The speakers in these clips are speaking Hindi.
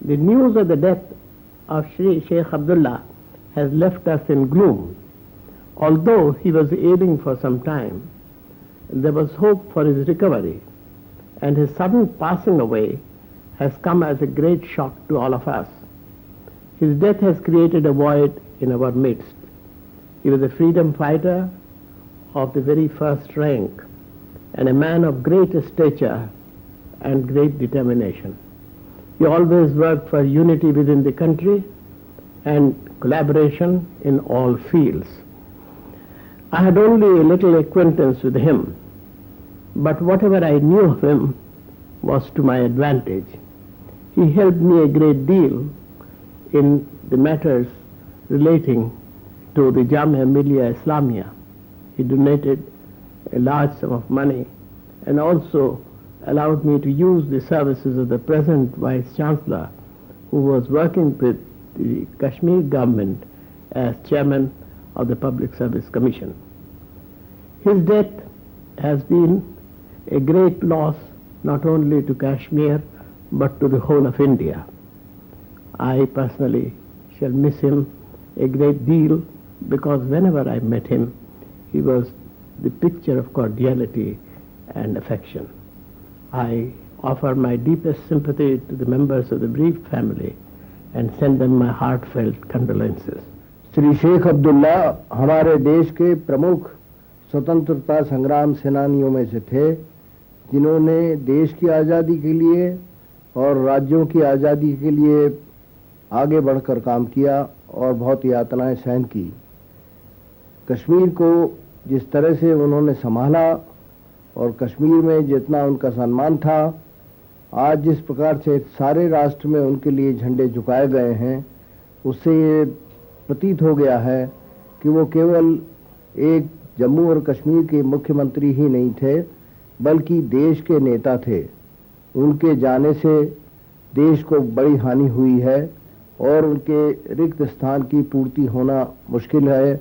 The news of the death of Sheikh Abdullah has left us in gloom. Although he was ailing for some time, there was hope for his recovery, and his sudden passing away has come as a great shock to all of us. His death has created a void in our midst. He was a freedom fighter of the very first rank and a man of great stature and great determination. He always worked for unity within the country and collaboration in all fields. I had only a little acquaintance with him, but whatever I knew of him was to my advantage. He helped me a great deal in the matters relating to the Jamia Millia Islamia. He donated a large sum of money and also allowed me to use the services of the present Vice Chancellor, who was working with the Kashmir government as chairman of the Public Service Commission. His death has been a great loss not only to Kashmir but to the whole of India. I personally shall miss him a great deal because whenever I met him, he was the picture of cordiality and affection. I offer my deepest sympathy to the members of the bereaved family and send them my heartfelt condolences. Shri Sheikh Abdullah हमारे देश के प्रमुख स्वतंत्रता संग्राम सेनानियों में से थे, जिन्होंने देश की आज़ादी के लिए और राज्यों की आज़ादी के लिए आगे बढ़कर काम किया और बहुत यातनाएं सहन की। कश्मीर को जिस तरह से उन्होंने संभाला और कश्मीर में जितना उनका सम्मान था, आज जिस प्रकार से सारे राष्ट्र में उनके लिए झंडे झुकाए गए हैं, उससे ये प्रतीत हो गया है कि वो केवल एक जम्मू और कश्मीर के मुख्यमंत्री ही नहीं थे, बल्कि देश के नेता थे। उनके जाने से देश को बड़ी हानि हुई है और उनके रिक्त स्थान की पूर्ति होना मुश्किल है,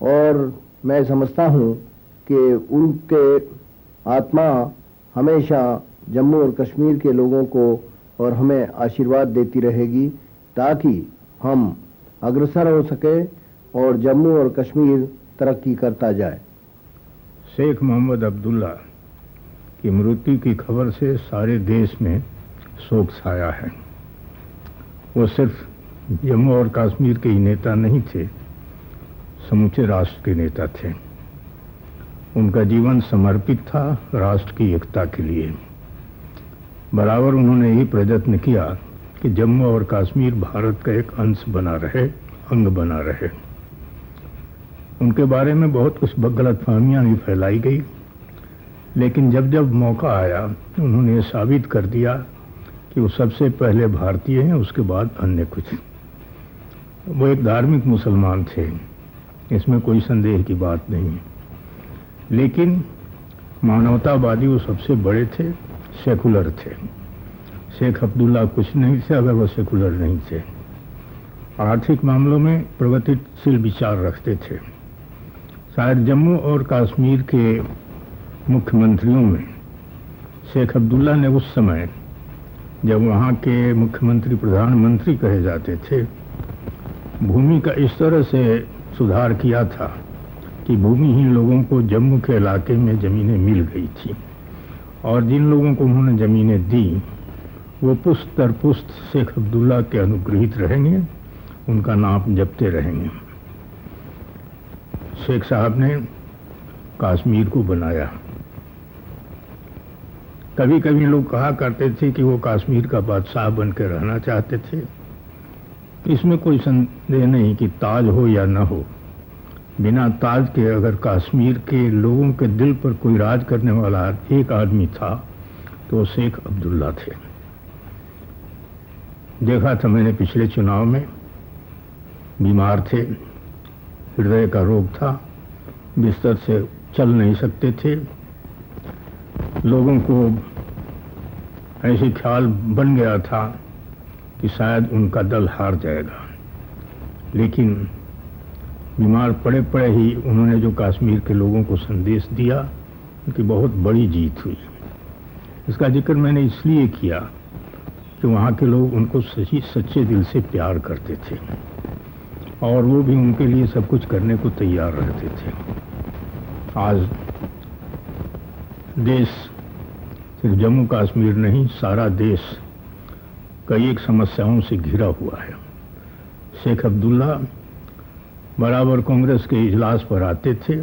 और मैं समझता हूँ कि उनके आत्मा हमेशा जम्मू और कश्मीर के लोगों को और हमें आशीर्वाद देती रहेगी, ताकि हम अग्रसर हो सके और जम्मू और कश्मीर तरक्की करता जाए। शेख मोहम्मद अब्दुल्ला की मृत्यु की खबर से सारे देश में शोक छाया है। वो सिर्फ जम्मू और कश्मीर के ही नेता नहीं थे, समूचे राष्ट्र के नेता थे। उनका जीवन समर्पित था राष्ट्र की एकता के लिए। बराबर उन्होंने यही प्रयत्न किया कि जम्मू और कश्मीर भारत का एक अंश बना रहे, अंग बना रहे। उनके बारे में बहुत कुछ गलतफहमियां भी फैलाई गई, लेकिन जब जब मौका आया उन्होंने ये साबित कर दिया कि वो सबसे पहले भारतीय हैं, उसके बाद अन्य कुछ। वो एक धार्मिक मुसलमान थे, इसमें कोई संदेह की बात नहीं है, लेकिन मानवतावादी वो सबसे बड़े थे, सेकुलर थे। शेख अब्दुल्ला कुछ नहीं थे अगर वो सेकुलर नहीं थे। आर्थिक मामलों में प्रगतिशील विचार रखते थे। शायद जम्मू और कश्मीर के मुख्यमंत्रियों में शेख अब्दुल्ला ने उस समय, जब वहाँ के मुख्यमंत्री प्रधानमंत्री कहे जाते थे, भूमि का इस तरह से सुधार किया था कि भूमिहीन लोगों को जम्मू के इलाके में ज़मीनें मिल गई थी, और जिन लोगों को उन्होंने ज़मीनें दी वो पुश्त दर पुश्त शेख अब्दुल्ला के अनुग्रहित रहेंगे, उनका नाम जपते रहेंगे। शेख साहब ने कश्मीर को बनाया। कभी कभी लोग कहा करते थे कि वो कश्मीर का बादशाह बनकर रहना चाहते थे। इसमें कोई संदेह नहीं कि ताज हो या न हो, बिना ताज के अगर कश्मीर के लोगों के दिल पर कोई राज करने वाला एक आदमी था तो शेख अब्दुल्ला थे। देखा था मैंने पिछले चुनाव में, बीमार थे, हृदय का रोग था, बिस्तर से चल नहीं सकते थे। लोगों को ऐसे ख्याल बन गया था कि शायद उनका दल हार जाएगा, लेकिन बीमार पड़े पड़े ही उन्होंने जो कश्मीर के लोगों को संदेश दिया, उनकी बहुत बड़ी जीत हुई। इसका जिक्र मैंने इसलिए किया कि वहाँ के लोग उनको सच्चे दिल से प्यार करते थे और वो भी उनके लिए सब कुछ करने को तैयार रहते थे। आज देश सिर्फ जम्मू कश्मीर नहीं, सारा देश कई एक समस्याओं से घिरा हुआ है। शेख अब्दुल्ला बराबर कांग्रेस के इजलास पर आते थे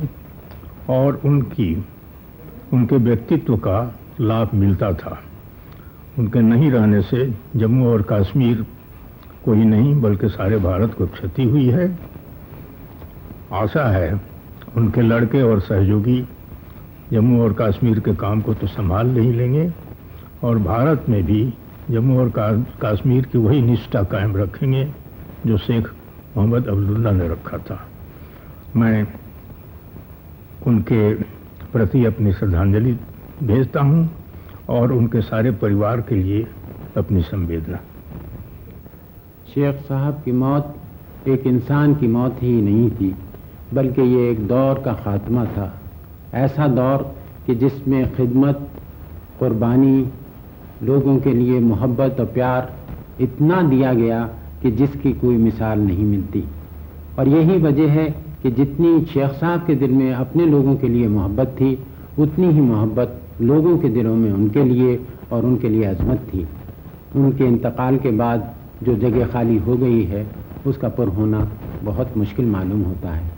और उनके व्यक्तित्व का लाभ मिलता था। उनके नहीं रहने से जम्मू और कश्मीर को ही नहीं बल्कि सारे भारत को क्षति हुई है। आशा है उनके लड़के और सहयोगी जम्मू और कश्मीर के काम को तो संभाल नहीं लेंगे और भारत में भी जम्मू और कश्मीर की वही निष्ठा कायम रखेंगे जो शेख मोहम्मद अब्दुल्ला ने रखा था। मैं उनके प्रति अपनी श्रद्धांजलि भेजता हूं और उनके सारे परिवार के लिए अपनी संवेदना। शेख साहब की मौत एक इंसान की मौत ही नहीं थी, बल्कि ये एक दौर का खात्मा था। ऐसा दौर कि जिसमें खिदमत, कुर्बानी, लोगों के लिए मोहब्बत और प्यार इतना दिया गया कि जिसकी कोई मिसाल नहीं मिलती। और यही वजह है कि जितनी शेख साहब के दिल में अपने लोगों के लिए मोहब्बत थी, उतनी ही मोहब्बत लोगों के दिलों में उनके लिए और उनके लिए अजमत थी। उनके इंतकाल के बाद जो जगह खाली हो गई है उसका पुर होना बहुत मुश्किल मालूम होता है।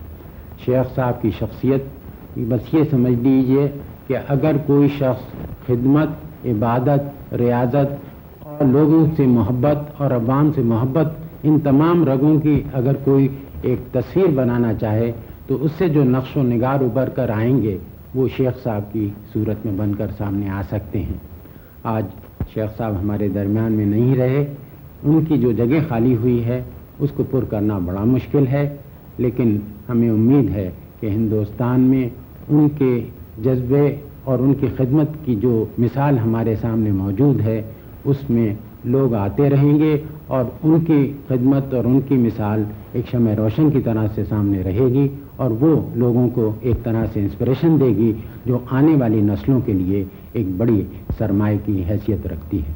शेख साहब की शख्सियत बस ये समझ लीजिए कि अगर कोई शख्स खिदमत, इबादत, रियाजत और लोगों से मोहब्बत और अवाम से मोहब्बत, इन तमाम रगों की अगर कोई एक तस्वीर बनाना चाहे तो उससे जो नक्शो निगार उभर कर आएंगे वो शेख साहब की सूरत में बनकर सामने आ सकते हैं। आज शेख साहब हमारे दरमियान में नहीं रहे, उनकी जो जगह खाली हुई है उसको पुर करना बड़ा मुश्किल है, लेकिन हमें उम्मीद है कि हिंदुस्तान में उनके जज्बे और उनकी खिदमत की जो मिसाल हमारे सामने मौजूद है उसमें लोग आते रहेंगे और उनकी खिदमत और उनकी मिसाल एक शम्ए रोशन की तरह से सामने रहेगी और वो लोगों को एक तरह से इंस्पिरेशन देगी जो आने वाली नस्लों के लिए एक बड़ी सरमाए की हैसियत रखती है।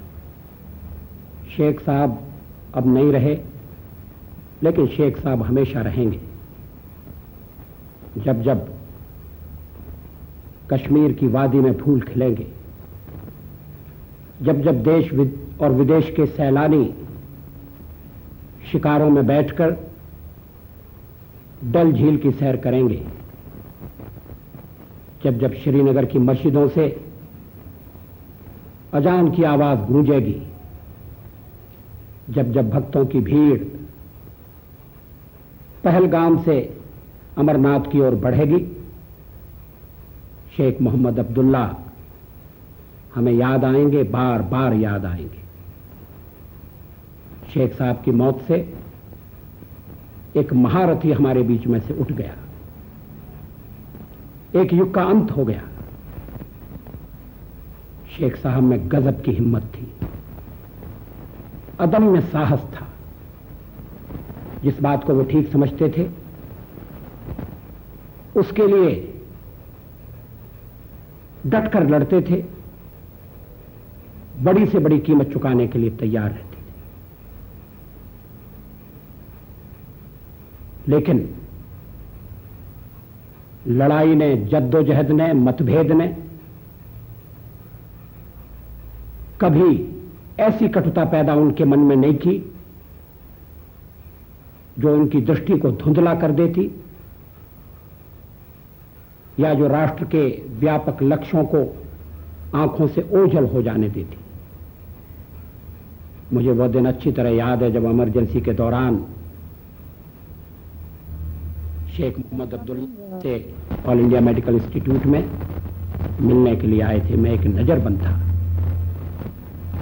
शेख साहब अब नहीं रहे, लेकिन शेख साहब हमेशा रहेंगे। जब जब कश्मीर की वादी में फूल खिलेंगे, जब जब देश और विदेश के सैलानी शिकारों में बैठकर डल झील की सैर करेंगे, जब जब श्रीनगर की मस्जिदों से अजान की आवाज गूंजेगी, जब जब भक्तों की भीड़ पहलगाम से अमरनाथ की ओर बढ़ेगी, शेख मोहम्मद अब्दुल्ला हमें याद आएंगे, बार बार याद आएंगे। शेख साहब की मौत से एक महारथी हमारे बीच में से उठ गया, एक युग का अंत हो गया। शेख साहब में गजब की हिम्मत थी, अदम्य साहस था। जिस बात को वो ठीक समझते थे उसके लिए डटकर लड़ते थे, बड़ी से बड़ी कीमत चुकाने के लिए तैयार रहते थे। लेकिन लड़ाई ने, जद्दोजहद ने, मतभेद ने कभी ऐसी कटुता पैदा उनके मन में नहीं की जो उनकी दृष्टि को धुंधला कर देती या जो राष्ट्र के व्यापक लक्ष्यों को आंखों से ओझल हो जाने देती। मुझे वो दिन अच्छी तरह याद है जब इमरजेंसी के दौरान शेख मोहम्मद अब्दुल्ला से ऑल इंडिया मेडिकल इंस्टीट्यूट में मिलने के लिए आए थे। मैं एक नजरबंद था।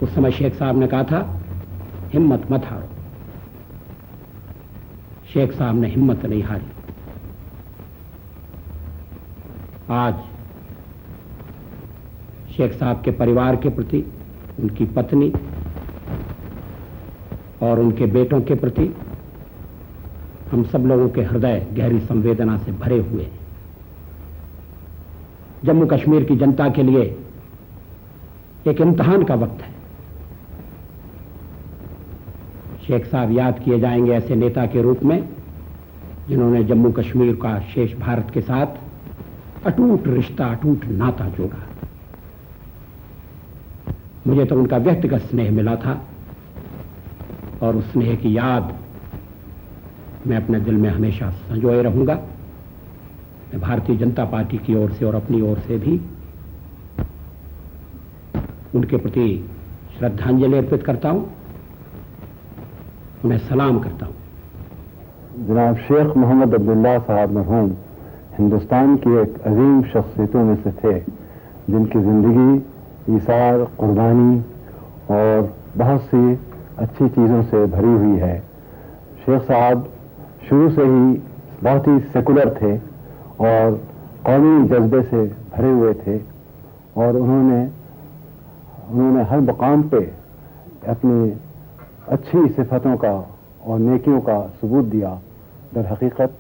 उस समय शेख साहब ने कहा था, हिम्मत मत हारो। शेख साहब ने हिम्मत नहीं हारी। आज शेख साहब के परिवार के प्रति, उनकी पत्नी और उनके बेटों के प्रति हम सब लोगों के हृदय गहरी संवेदना से भरे हुए हैं। जम्मू कश्मीर की जनता के लिए एक इम्तिहान का वक्त है। शेख साहब याद किए जाएंगे ऐसे नेता के रूप में जिन्होंने जम्मू कश्मीर का शेष भारत के साथ अटूट रिश्ता, अटूट नाता जोड़ा। मुझे तो उनका व्यक्तिगत स्नेह मिला था और उस स्नेह की याद मैं अपने दिल में हमेशा संजोए रहूंगा। मैं भारतीय जनता पार्टी की ओर से और अपनी ओर से भी उनके प्रति श्रद्धांजलि अर्पित करता हूं, उन्हें सलाम करता हूं। जनाब शेख मोहम्मद अब्दुल्ला साहब मरहूम हिंदुस्तान की एक अजीम शख्सियतों में से थे जिनकी ज़िंदगी ईसार, कुर्बानी और बहुत सी अच्छी चीज़ों से भरी हुई है। शेख साहब शुरू से ही बहुत ही सेकुलर थे और कौमी जज्बे से भरे हुए थे और उन्होंने हर मकाम पे अपनी अच्छी सिफतों का और नेकियों का सबूत दिया। दर हकीकत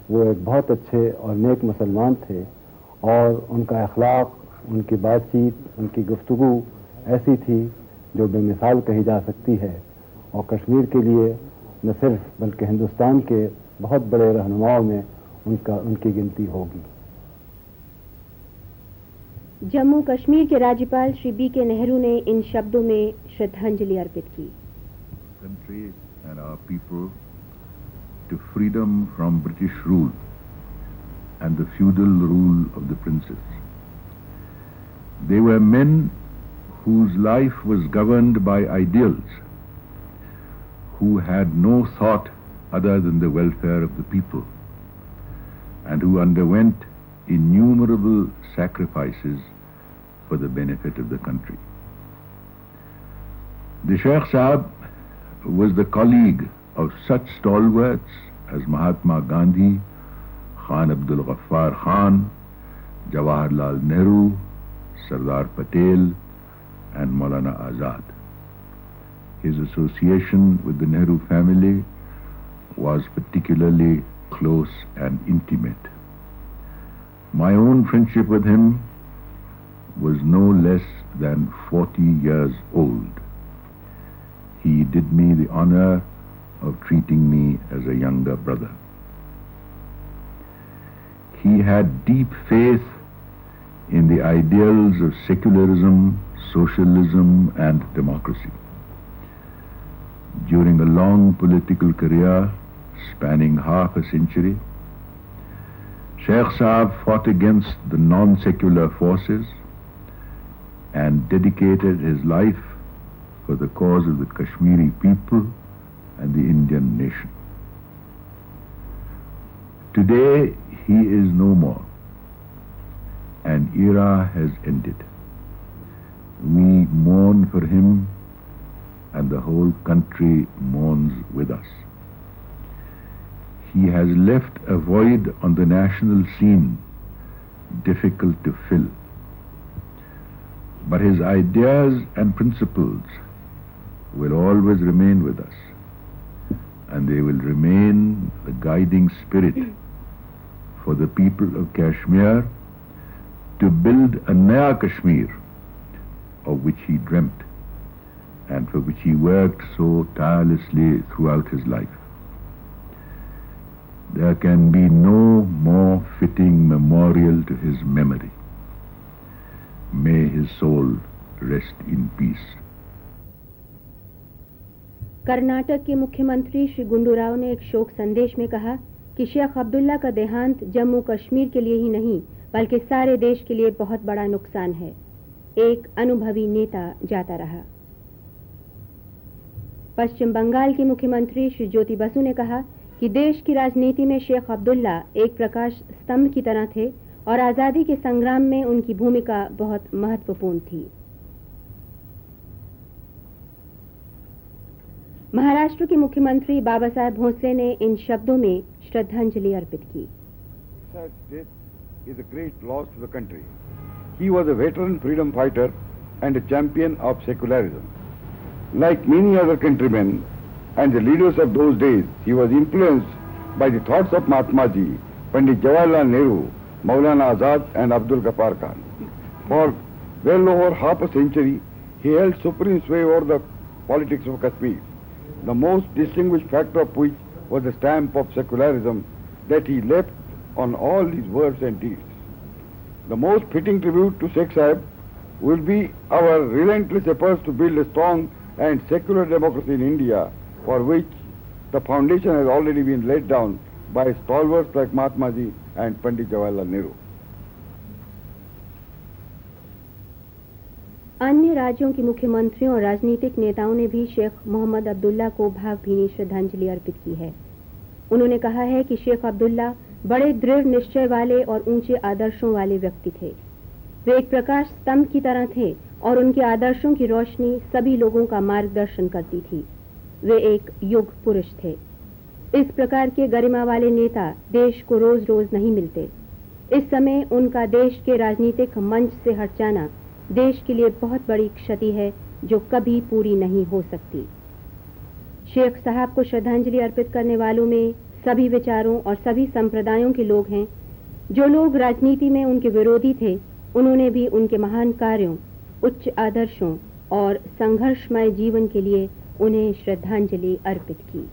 वो एक बहुत अच्छे और नेक मुसलमान थे और उनका अखलाक, उनकी बातचीत, उनकी गुफ्तगू ऐसी थी जो बेमिसाल कही जा सकती है और कश्मीर के लिए न सिर्फ बल्कि हिंदुस्तान के बहुत बड़े रहनुमाओं में उनकी गिनती होगी। जम्मू कश्मीर के राज्यपाल श्री बी.के. नेहरू ने इन शब्दों में श्रद्धांजलि अर्पित की। Country and our people to freedom from British rule and the feudal rule of the princes. They were men whose life was governed by ideals, who had no thought other than the welfare of the people, and who underwent innumerable sacrifices for the benefit of the country. The Sheikh Sahab was the colleague of such stalwarts as Mahatma Gandhi, Khan Abdul Ghaffar Khan, Jawaharlal Nehru, Sardar Patel, and Maulana Azad. His association with the Nehru family was particularly close and intimate. My own friendship with him was no less than 40 years old. He did me the honor of treating me as a younger brother. He had deep faith in the ideals of secularism, socialism, and democracy. During a long political career spanning half a century, Sheikh Sahab fought against the non-secular forces and dedicated his life for the cause of the Kashmiri people and the Indian nation. Today he is no more. An era has ended. We mourn for him and the whole country mourns with us. He has left a void on the national scene difficult to fill. But his ideas and principles will always remain with us, and they will remain the guiding spirit for the people of Kashmir to build a Naya Kashmir of which he dreamt and for which he worked so tirelessly throughout his life. There can be no more fitting memorial to his memory. May his soul rest in peace. Karnataka के मुख्यमंत्री श्री गुंडू राव ने एक शोक संदेश में कहा कि शेख अब्दुल्ला का देहांत जम्मू कश्मीर के लिए ही नहीं बल्कि सारे देश के लिए बहुत बड़ा नुकसान है। एक अनुभवी नेता जाता रहा। पश्चिम बंगाल के मुख्यमंत्री श्री ज्योति बसु ने कहा कि देश की राजनीति में शेख अब्दुल्ला एक प्रकाश स्तंभ की तरह थे और आजादी के संग्राम में उनकी भूमिका बहुत महत्वपूर्ण थी। महाराष्ट्र के मुख्यमंत्री बाबा साहेब भोसले ने इन शब्दों में श्रद्धांजलि अर्पित की। Such death is a great loss to the country. He was a veteran freedom fighter and a champion of secularism. Like many other countrymen and the leaders of those days, he was influenced by the thoughts of Mahatma Ji, Pandit Jawaharlal Nehru, Maulana Azad and Abdul Ghaffar Khan. For well over half a century, he held supreme sway over the politics of Kashmir. the most distinguished factor of which was the stamp of secularism that he left on all his words and deeds. The most fitting tribute to Sheikh Sahib will be our relentless efforts to build a strong and secular democracy in India, for which the foundation has already been laid down by stalwarts like Mahatma Ji and Pandit Jawaharlal Nehru. अन्य राज्यों के मुख्यमंत्रियों और राजनीतिक नेताओं ने भी शेख मोहम्मद अब्दुल्ला को भावभीनी श्रद्धांजलि अर्पित की है। उन्होंने कहा है कि शेख अब्दुल्ला बड़े दृढ़ निश्चय वाले और ऊंचे आदर्शों वाले व्यक्ति थे। वे एक प्रकाश स्तंभ की तरह थे और उनके आदर्शों की रोशनी सभी लोगों का मार्गदर्शन करती थी। वे एक युग पुरुष थे। इस प्रकार के गरिमा वाले नेता देश को रोज रोज नहीं मिलते। इस समय उनका देश के राजनीतिक मंच से हट जाना देश के लिए बहुत बड़ी क्षति है जो कभी पूरी नहीं हो सकती। शेख साहब को श्रद्धांजलि अर्पित करने वालों में सभी विचारों और सभी संप्रदायों के लोग हैं। जो लोग राजनीति में उनके विरोधी थे, उन्होंने भी उनके महान कार्यों, उच्च आदर्शों और संघर्षमय जीवन के लिए उन्हें श्रद्धांजलि अर्पित की।